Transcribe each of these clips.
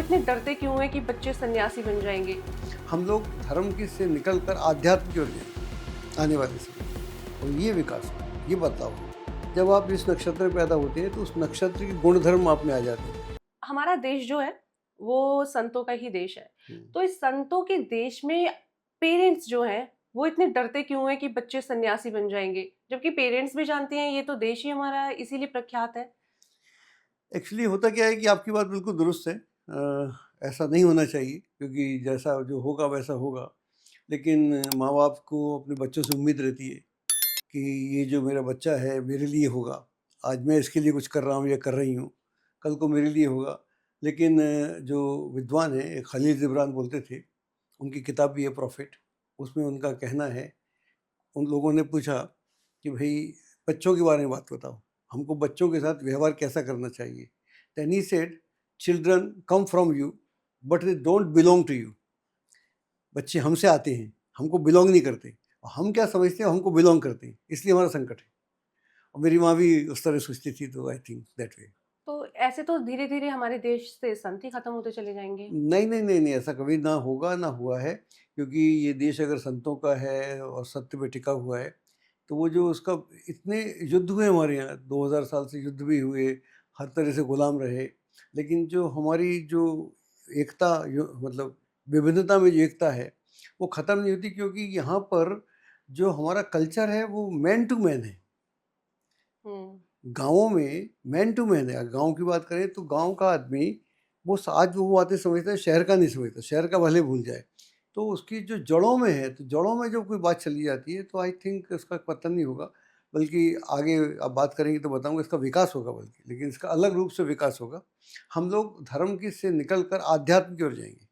इतने डरते क्यों हैं कि बच्चे सन्यासी बन जाएंगे? हम लोग धर्म की से निकल कर आध्यात्म की ओर जाएंगे आने वाले समय। और ये विकास हो, ये बदलाव हो। जब आप इस नक्षत्र में पैदा होते हैं तो उस नक्षत्र के गुणधर्म आप में आ जाते हैं। हमारा देश जो है वो संतों का ही देश है। तो इस संतों के देश में पेरेंट्स जो हैं वो इतने डरते क्यों हैं कि बच्चे सन्यासी बन जाएंगे, जबकि पेरेंट्स भी जानते हैं ये तो देश ही हमारा इसीलिए प्रख्यात है। एक्चुअली होता क्या है कि आपकी बात बिल्कुल दुरुस्त है। ऐसा नहीं होना चाहिए क्योंकि जैसा जो होगा वैसा होगा। लेकिन माँ बाप को अपने बच्चों से उम्मीद रहती है कि ये जो मेरा बच्चा है मेरे लिए होगा। आज मैं इसके लिए कुछ कर रहा हूँ या कर रही हूँ, कल को मेरे लिए होगा। लेकिन जो विद्वान हैं खलील जिब्रान बोलते थे, उनकी किताब भी है प्रॉफिट, उसमें उनका कहना है, उन लोगों ने पूछा कि भाई बच्चों के बारे में बात बताओ, हमको बच्चों के साथ व्यवहार कैसा करना चाहिए। Then he said, children come from you but they don't belong to you. बच्चे हमसे आते हैं, हमको बिलोंग नहीं करते, और हम क्या समझते हैं हमको बिलोंग करते हैं, इसलिए हमारा संकट है। और मेरी माँ भी उस तरह सोचती थी, तो आई थिंक दैट वे। तो ऐसे तो धीरे धीरे हमारे देश से संत ही खत्म होते चले जाएंगे। नहीं नहीं नहीं नहीं, ऐसा कभी ना होगा ना हुआ है। क्योंकि ये देश अगर संतों का है और सत्य पे टिका हुआ है, तो वो जो उसका इतने युद्ध हुए हमारे यहाँ, 2000 साल से युद्ध भी हुए, हर तरह से गुलाम रहे। लेकिन जो हमारी जो एकता, मतलब विभिन्नता में जो एकता है, वो ख़त्म नहीं होती, क्योंकि यहाँ पर जो हमारा कल्चर है वो मैन टू मैन है। हम्म। गाँवों में मैन टू मैन है। गाँव की बात करें तो गाँव का आदमी वो आज वो बातें समझता है, शहर का नहीं समझता, शहर का भले भूल जाए। तो उसकी जो जड़ों में है, तो जड़ों में जब कोई बात चली जाती है तो आई थिंक इसका पतन नहीं होगा, बल्कि आगे आप बात करेंगे तो बताऊंगा इसका विकास होगा, बल्कि लेकिन इसका अलग रूप से विकास होगा। हम लोग धर्म की से निकल कर आध्यात्म की ओर जाएंगे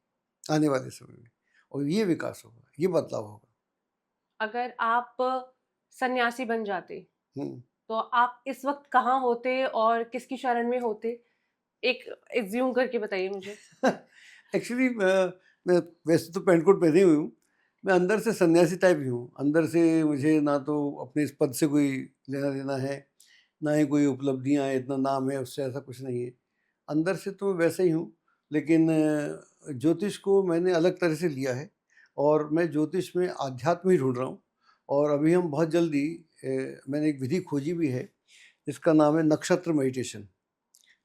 आने वाले समय में, और ये विकास होगा, ये बदलाव होगा। अगर आप सन्यासी बन जाते हम्म। तो आप इस वक्त कहाँ होते और किसकी शरण में होते? एक एज्यूम करके बताइए मुझे। एक्चुअली मैं वैसे तो पेंट कोट पहने हुई हूँ। मैं अंदर से सन्यासी टाइप ही हूँ। अंदर से मुझे ना तो अपने इस पद से कोई लेना देना है, ना ही कोई उपलब्धियाँ हैं, इतना नाम है, उससे ऐसा कुछ नहीं है। अंदर से तो मैं वैसे ही हूँ। लेकिन ज्योतिष को मैंने अलग तरह से लिया है, और मैं ज्योतिष में आध्यात्म ही ढूंढ रहा हूँ। और अभी हम बहुत जल्दी मैंने एक विधि खोजी भी है, जिसका नाम है नक्षत्र मेडिटेशन,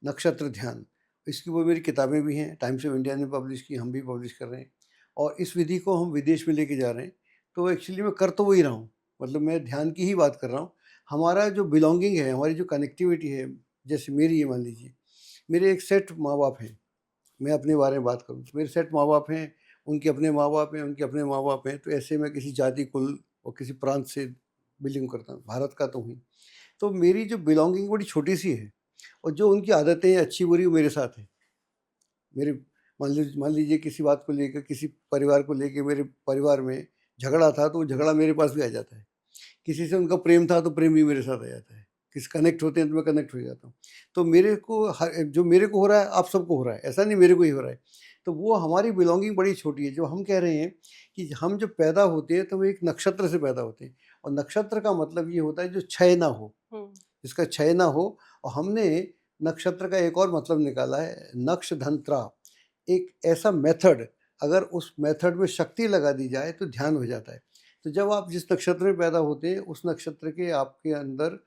नक्षत्र ध्यान। इसकी वो मेरी किताबें भी हैं, टाइम्स ऑफ इंडिया ने पब्लिश की, हम भी पब्लिश कर रहे हैं, और इस विधि को हम विदेश में लेके जा रहे हैं। तो एक्चुअली मैं कर तो वही रहा हूँ, मतलब मैं ध्यान की ही बात कर रहा हूँ। हमारा जो बिलोंगिंग है, हमारी जो कनेक्टिविटी है, जैसे मेरी, ये मान लीजिए मेरे एक सेट माँ बाप हैं। मैं अपने बारे में बात करूँ तो मेरे सेट माँ बाप हैं, उनके अपने माँ बाप हैं, उनके अपने माँ बाप हैं। तो ऐसे मैं किसी जाति, कुल और किसी प्रांत से बिलोंग करता हूँ, भारत का तो हूँ। तो मेरी जो बिलोंगिंग बड़ी छोटी सी है, और जो उनकी आदतें अच्छी बुरी वो मेरे साथ हैं। मेरे मान लीजिए किसी बात को लेकर, किसी परिवार को लेके मेरे परिवार में झगड़ा था, तो वो झगड़ा मेरे पास भी आ जाता है। किसी से उनका प्रेम था तो प्रेम भी मेरे साथ आ जाता है। किसी कनेक्ट होते हैं तो मैं कनेक्ट हो जाता हूँ। तो मेरे को जो मेरे को हो रहा है आप सबको हो रहा है, ऐसा नहीं मेरे को ही हो रहा है। तो वो हमारी बिलोंगिंग बड़ी छोटी है। जो हम कह रहे हैं कि हम जब पैदा होते हैं तो वो एक नक्षत्र से पैदा होते हैं, और नक्षत्र का मतलब ये होता है जो क्षय ना हो, जिसका क्षय ना हो। और हमने नक्षत्र का एक और मतलब निकाला है, नक्ष धंत्रा, एक ऐसा मेथड, अगर उस मेथड में शक्ति लगा दी जाए तो ध्यान हो जाता है। तो जब आप जिस नक्षत्र में पैदा होते हैं, उस नक्षत्र के आपके अंदर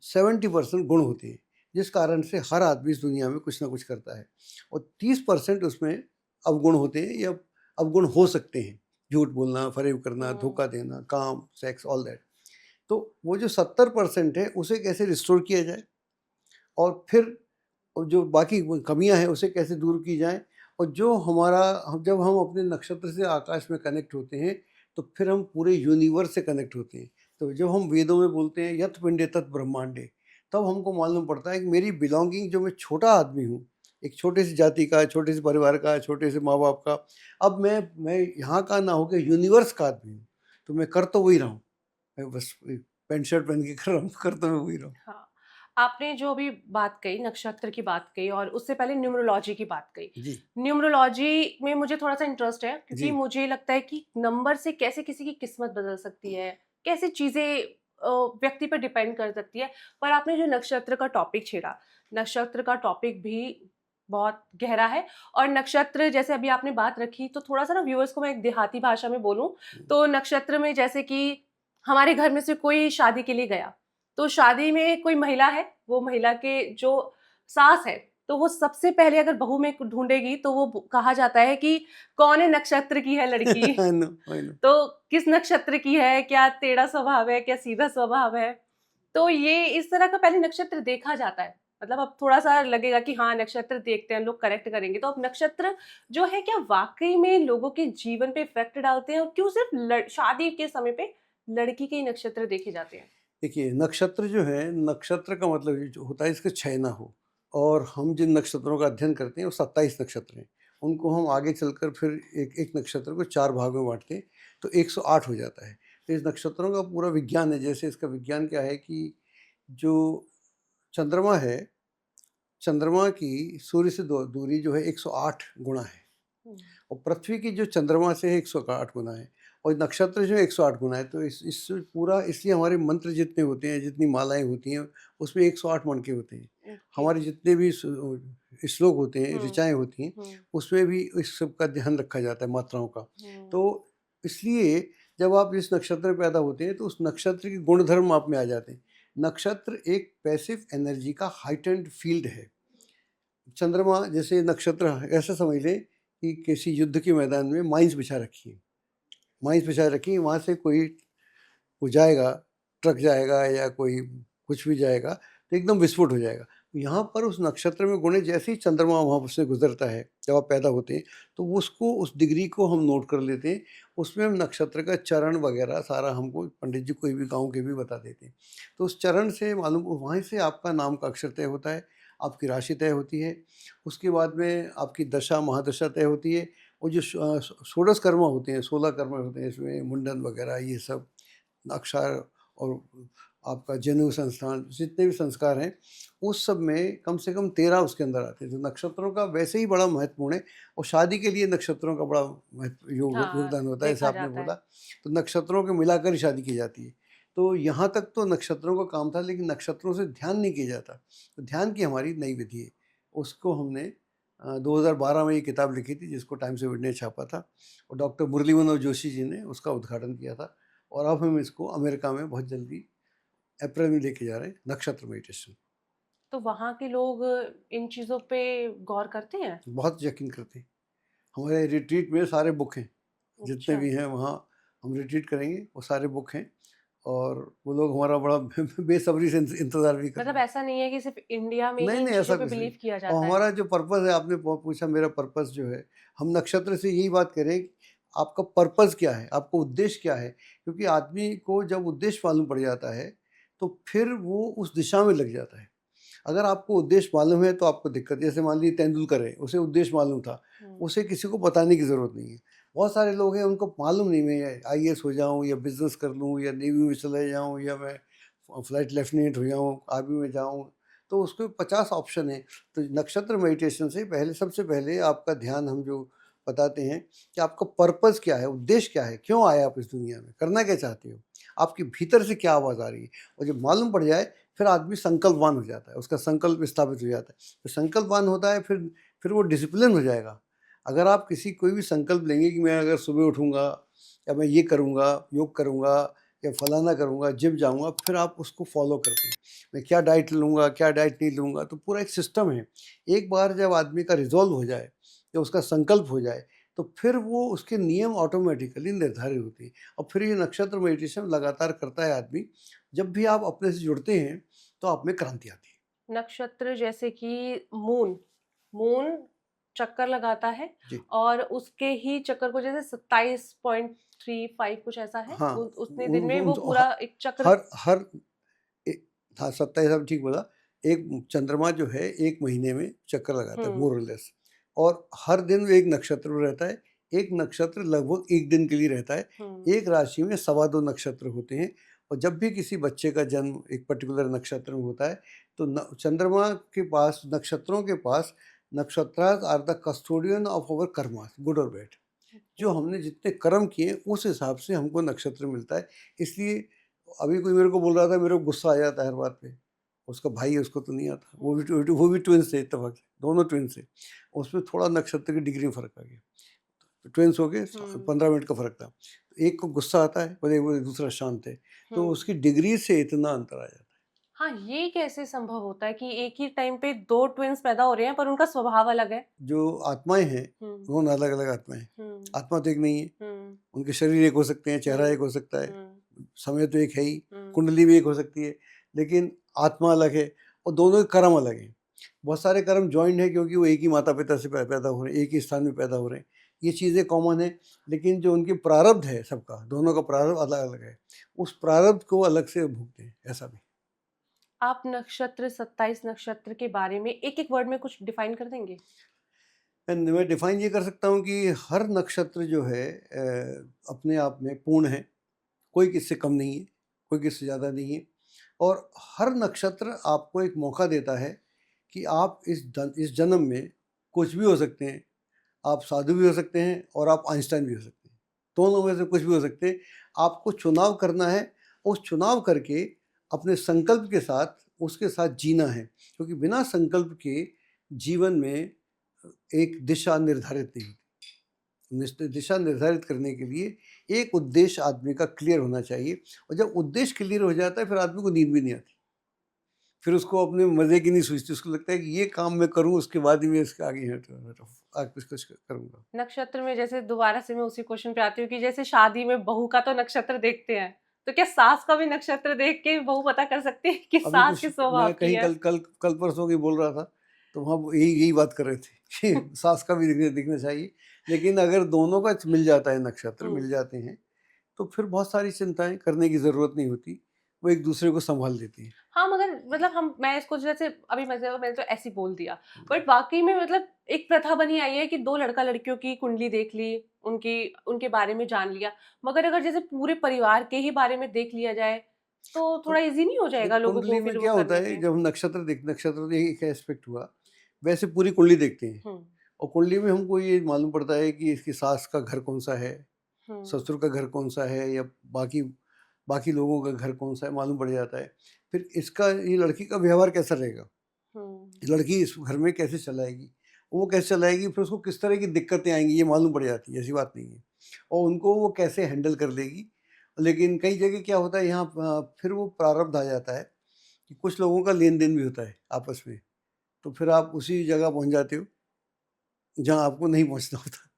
70% गुण होते हैं, जिस कारण से हर आदमी इस दुनिया में कुछ ना कुछ करता है, और 30% उसमें अवगुण होते हैं, या अवगुण हो सकते हैं। झूठ बोलना, फरेब करना, धोखा देना, काम, सेक्स, ऑल दैट। तो वो जो 70% है उसे कैसे रिस्टोर किया जाए, और फिर जो बाकी कमियां हैं उसे कैसे दूर की जाए। और जो हमारा जब हम अपने नक्षत्र से आकाश में कनेक्ट होते हैं, तो फिर हम पूरे यूनिवर्स से कनेक्ट होते हैं। तो जब हम वेदों में बोलते हैं यत पिंडे तत् ब्रह्मांडे, तब हमको मालूम पड़ता है कि मेरी बिलोंगिंग, जो मैं छोटा आदमी हूँ, एक छोटे सी जाति का, छोटे से परिवार का, छोटे से माँ बाप का, अब मैं यहाँ का ना होकर यूनिवर्स का आदमी हूँ। तो मैं कर तो वही रहा हूँ, मैं बस पैंट शर्ट पहन के कर रहा हूँ, कर तो मैं वही रहा हूँ। हाँ, आपने जो अभी बात कही, नक्षत्र की बात कही और उससे पहले न्यूमरोलॉजी की बात कही। जी न्यूमरोलॉजी में मुझे थोड़ा-सा इंटरेस्ट है जी। क्योंकि मुझे लगता है कि नंबर से कैसे किसी की किस्मत बदल सकती है, कैसे चीज़ें व्यक्ति पर डिपेंड कर सकती है। पर आपने जो नक्षत्र का टॉपिक छेड़ा, नक्षत्र का टॉपिक भी बहुत गहरा है। और नक्षत्र जैसे अभी आपने बात रखी, तो थोड़ा-सा ना व्यूअर्स को मैं एक देहाती भाषा में बोलूँ, तो नक्षत्र में जैसे कि हमारे घर में से कोई शादी के लिए गया, तो शादी में कोई महिला है, वो महिला के जो सास है, तो वो सबसे पहले अगर बहू में ढूँढेगी तो वो कहा जाता है कि कौन है नक्षत्र की है लड़की। I know, I know. तो किस नक्षत्र की है, क्या टेढ़ा स्वभाव है, क्या सीधा स्वभाव है। तो ये इस तरह का पहले नक्षत्र देखा जाता है। मतलब अब थोड़ा-सा लगेगा कि हाँ, नक्षत्र देखते हैं, लोग करेक्ट करेंगे। तो अब नक्षत्र जो है क्या वाक़ई में लोगों के जीवन पे इफ़ेक्ट डालते हैं, और क्यों सिर्फ़ शादी के समय पे लड़की के ही नक्षत्र देखे जाते हैं? देखिए, नक्षत्र जो है, नक्षत्र का मतलब ये जो होता है इसके 6 ना हो, और हम जिन नक्षत्रों का अध्ययन करते हैं वो 27 नक्षत्र हैं। उनको हम आगे चलकर फिर एक नक्षत्र को 4 भागों में बाँटते हैं, तो 108 हो जाता है। तो इस नक्षत्रों का पूरा विज्ञान है। जैसे इसका विज्ञान क्या है कि जो चंद्रमा है, चंद्रमा की सूर्य से दूरी जो है 108 गुना है, हुँ। और पृथ्वी की जो चंद्रमा से है 108 गुना है, और नक्षत्र जो है 108 गुना है। तो इस पूरा इसलिए हमारे मंत्र जितने होते हैं, जितनी मालाएँ होती हैं, उसमें 108 मणके होते हैं। ओके। हमारे जितने भी श्लोक होते हैं, हुँ, ऋचाएँ होती हैं, हुँ, उसमें भी इस सब का ध्यान रखा जाता है, मात्राओं का। हुँ। तो इसलिए जब आप इस नक्षत्र में पैदा होते हैं, तो उस नक्षत्र के गुणधर्म आप में आ जाते हैं। नक्षत्र एक पैसिव एनर्जी का हाइटेंड फील्ड है। चंद्रमा जैसे नक्षत्र, ऐसा समझ लें कि किसी युद्ध के मैदान में माइंस बिछा रखी है, माइंस बिछा रखी है, वहाँ से कोई वो जाएगा, ट्रक जाएगा या कोई कुछ भी जाएगा, तो एकदम विस्फोट हो जाएगा। यहाँ पर उस नक्षत्र में गुणे जैसे ही चंद्रमा वहाँ से गुजरता है, जब आप पैदा होते हैं, तो वो उसको, उस डिग्री को हम नोट कर लेते हैं। उसमें हम नक्षत्र का चरण वगैरह सारा हमको पंडित जी कोई भी गाँव के भी बता देते हैं। तो उस चरण से मालूम, वहीं से आपका नाम का अक्षर तय होता है, आपकी राशि तय होती है। उसके बाद में आपकी दशा महादशा तय होती है, और जो षोडश कर्म होते हैं, 16 कर्म होते हैं, इसमें मुंडन वगैरह ये सब, अक्षर, और आपका जनेऊ संस्थान, जितने भी संस्कार हैं, उस सब में कम से कम 13 उसके अंदर आते हैं। तो नक्षत्रों का वैसे ही बड़ा महत्वपूर्ण है, और शादी के लिए नक्षत्रों का बड़ा हाँ, योगदान होता है, जैसे देखा आपने जाता बोला। है। तो नक्षत्रों को मिलाकर ही शादी की जाती है। तो यहाँ तक तो नक्षत्रों का काम था, लेकिन नक्षत्रों से ध्यान नहीं किया जाता। तो ध्यान की हमारी नई विधि है। उसको हमने 2012 में ये किताब लिखी थी, जिसको टाइम्स ऑफ इंडिया ने छापा था, और डॉक्टर मुरली मनोहर जोशी जी ने उसका उद्घाटन किया था। और अब हम इसको अमेरिका में बहुत जल्दी अप्रैल में लेके जा रहे हैं, नक्षत्र मेडिटेशन। तो वहाँ के लोग इन चीज़ों पे गौर करते हैं? बहुत यकीन करते हैं। हमारे रिट्रीट में सारे बुक हैं, जितने अच्छा। भी हैं वहाँ हम रिट्रीट करेंगे, वो सारे बुक हैं, और वो लोग हमारा बड़ा बेसब्री से इंतज़ार भी कर रहे मतलब हैं। ऐसा नहीं है कि सिर्फ़ इंडिया में ही नहीं, इन नहीं, ऐसा चीज़ों पे कुछ नहीं। बिलीव किया और जाता है। हमारा जो पर्पज़ है, आपने पूछा मेरा पर्पज़ जो है, हम नक्षत्र से यही बात करें कि आपका पर्पज़ क्या है, आपका उद्देश्य क्या है? क्योंकि आदमी को जब उद्देश्य मालूम पड़ जाता है, तो फिर वो उस दिशा में लग जाता है। अगर आपको उद्देश्य मालूम है तो आपको दिक्कत, जैसे मान लीजिए तेंदुलकर है, उसे उद्देश्य मालूम था, हुँ। उसे किसी को बताने की ज़रूरत नहीं है। बहुत सारे लोग हैं, उनको मालूम नहीं, मैं आईएएस हो जाऊँ, या बिज़नेस कर लूँ, या नेवी में चले जाऊँ, या मैं फ्लाइट लेफ्टिनेंट हो जाऊँ, आर्मी में जाऊँ, तो उसके 50 ऑप्शन हैं। तो नक्षत्र मेडिटेशन से पहले, सबसे पहले आपका ध्यान हम जो बताते हैं कि आपका पर्पज़ क्या है, उद्देश्य क्या है, क्यों आए आप इस दुनिया में, करना क्या चाहते हो, आपके भीतर से क्या आवाज़ आ रही है, और जब मालूम पड़ जाए, फिर आदमी संकल्पवान हो जाता है, उसका संकल्प स्थापित हो जाता है। तो संकल्पवान होता है, फिर वो डिसिप्लिन हो जाएगा। अगर आप कोई भी संकल्प लेंगे कि मैं अगर सुबह उठूँगा, या मैं ये करूँगा, योग करूँगा, या फलाना करूँगा, जिम जाऊँगा, फिर आप उसको फॉलो करते हैं। मैं क्या डाइट लूँगा, क्या डाइट नहीं लूँगा, तो पूरा एक सिस्टम है। एक बार जब आदमी का रिज़ॉल्व हो जाए, या उसका संकल्प हो जाए, तो फिर वो उसके नियम ऑटोमेटिकली निर्धारित होते हैं, और फिर ये नक्षत्र मेडिटेशन लगातार करता है आदमी। जब भी आप अपने से जुड़ते हैं, तो आप में क्रांति आती है। नक्षत्र जैसे कि मून, मून चक्कर लगाता है, जी। और उसके ही चक्कर को जैसे 27.35 कुछ ऐसा है, हाँ, उतने दिन में उन वो पूरा एक चक्र। हर हर ए हाँ, 27 आपने ठीक बोला। एक चंद्रमा जो है 1 महीने में चक्कर लगाता है, हुँ, मोर और लेस, और हर दिन वो एक नक्षत्र में रहता है। एक नक्षत्र लगभग 1 दिन के लिए रहता है। हुँ। एक राशि में सवा 2 नक्षत्र होते हैं, और जब भी किसी बच्चे का जन्म एक पर्टिकुलर नक्षत्र में होता है, तो न चंद्रमा के पास, नक्षत्रों के पास, nakshatras are the custodian of our karmas, good और बैड। जो हमने जितने कर्म किए, उस हिसाब से हमको नक्षत्र मिलता है। इसलिए अभी कोई मेरे को बोल रहा था, मेरे को गुस्सा आ जाता है हर बात पे। उसका भाई है, उसको तो नहीं आता। वो भी ट्विन्स थे इत्तेफाक से, दोनों ट्विन्स है, उसमें थोड़ा नक्षत्र की डिग्री में फ़र्क आ गया। ट्विन्स हो गए, 15 मिनट का फ़र्क था। एक को गुस्सा आता है, बोले दूसरा शांत है, तो उसकी डिग्री से इतना अंतर आ जाता है। हाँ, ये कैसे संभव होता है कि एक ही टाइम पे 2 ट्विन्स पैदा हो रहे हैं पर उनका स्वभाव अलग है? जो आत्माएँ हैं, हुँ, दोनों अलग-अलग आत्माएँ हैं। हुँ, आत्मा तो एक नहीं है, हुँ, उनके शरीर एक हो सकते हैं, चेहरा एक हुँ, हो सकता है, हुँ, समय तो एक है ही, हुँ, कुंडली भी एक हो सकती है, लेकिन आत्मा अलग है और दोनों के कर्म अलग हैं। बहुत सारे कर्म जॉइंट हैं क्योंकि वो एक ही माता-पिता से पैदा हो रहे हैं, एक ही स्थान में पैदा हो रहे हैं। ये चीज़ें कॉमन हैं, लेकिन जो उनकी प्रारब्ध है सबका, दोनों का प्रारब्ध अलग-अलग है। उस प्रारब्ध को अलग से भुगते हैं, ऐसा भी। आप नक्षत्र 27 नक्षत्र के बारे में एक-एक वर्ड में कुछ डिफाइन कर देंगे? एंड मैं डिफाइन ये कर सकता हूँ कि हर नक्षत्र जो है अपने आप में पूर्ण है, कोई किससे कम नहीं है, कोई किससे ज़्यादा नहीं है और हर नक्षत्र आपको एक मौका देता है कि आप इस जन्म में कुछ भी हो सकते हैं। आप साधु भी हो सकते हैं और आप आइंस्टाइन भी हो सकते हैं। दोनों में से कुछ भी हो सकते हैं। आपको चुनाव करना है, उस चुनाव करके अपने संकल्प के साथ उसके साथ जीना है, क्योंकि बिना संकल्प के जीवन में एक दिशा निर्धारित नहीं होती। दिशा निर्धारित करने के लिए एक उद्देश्य आदमी का क्लियर होना चाहिए और जब उद्देश्य क्लियर हो जाता है फिर आदमी को नींद भी नहीं आती। फिर उसको अपने मज़े की नहीं सूझती, उसको लगता है कि ये काम मैं करूँ उसके बाद ही मैं इसके आगे आगे कुछ करूँगा। नक्षत्र में जैसे दोबारा से मैं उसी क्वेश्चन पे आती हूँ कि जैसे शादी में बहू का तो नक्षत्र देखते हैं, तो क्या सास का भी नक्षत्र देख के बहू पता कर सकती है कि अभी सास कुछ किस स्वभाव मैं की कहीं है? कल परसों की बोल रहा था, तो वहाँ वो यही यही बात कर रहे थे कि सास का भी दिखना चाहिए। लेकिन अगर दोनों का मिल जाता है, नक्षत्र हुँ। मिल जाते हैं, तो फिर बहुत सारी चिंताएँ करने की ज़रूरत नहीं होती। वो एक दूसरे को सँभाल देती हैं। हाँ, मगर मतलब हम मैं इसको जैसे अभी मैंने तो ऐसे ही बोल दिया, हुँ। बट वाक़ई में मतलब एक प्रथा बनी आई है कि 2 लड़का-लड़कियों की कुंडली देख ली, उनके बारे में जान लिया। मगर अगर जैसे पूरे परिवार के ही बारे में देख लिया जाए, तो तो थोड़ा ईज़ी नहीं हो जाएगा लोगों को कुंडली में फिर वो क्या होता करने है, में? जब हम नक्षत्र तो एक एस्पेक्ट हुआ, वैसे पूरी कुंडली देखते हैं हुँ, और कुंडली में हमको ये मालूम पड़ता है कि इसकी सास का घर कौन-सा है, हुँ, ससुर का घर कौन-सा है या बाकी बाकी लोगों का घर कौन-सा है, मालूम पड़ जाता है। फिर इसका ये लड़की का व्यवहार कैसा रहेगा, हुँ, लड़की इस घर में कैसे चलाएगी, वो कैसे चलाएगी, फिर उसको किस तरह की दिक्कतें आएँगी ये मालूम पड़ जाती है, ऐसी बात नहीं है। और उनको वो कैसे हैंडल कर लेगी। लेकिन कई जगह क्या होता है यहाँ फिर वो प्रारब्ध आ जाता है कि कुछ लोगों का लेन-देन भी होता है आपस में, तो फिर आप उसी जगह पहुँच जाते हो, जहाँ आपको नहीं पहुँचना होता।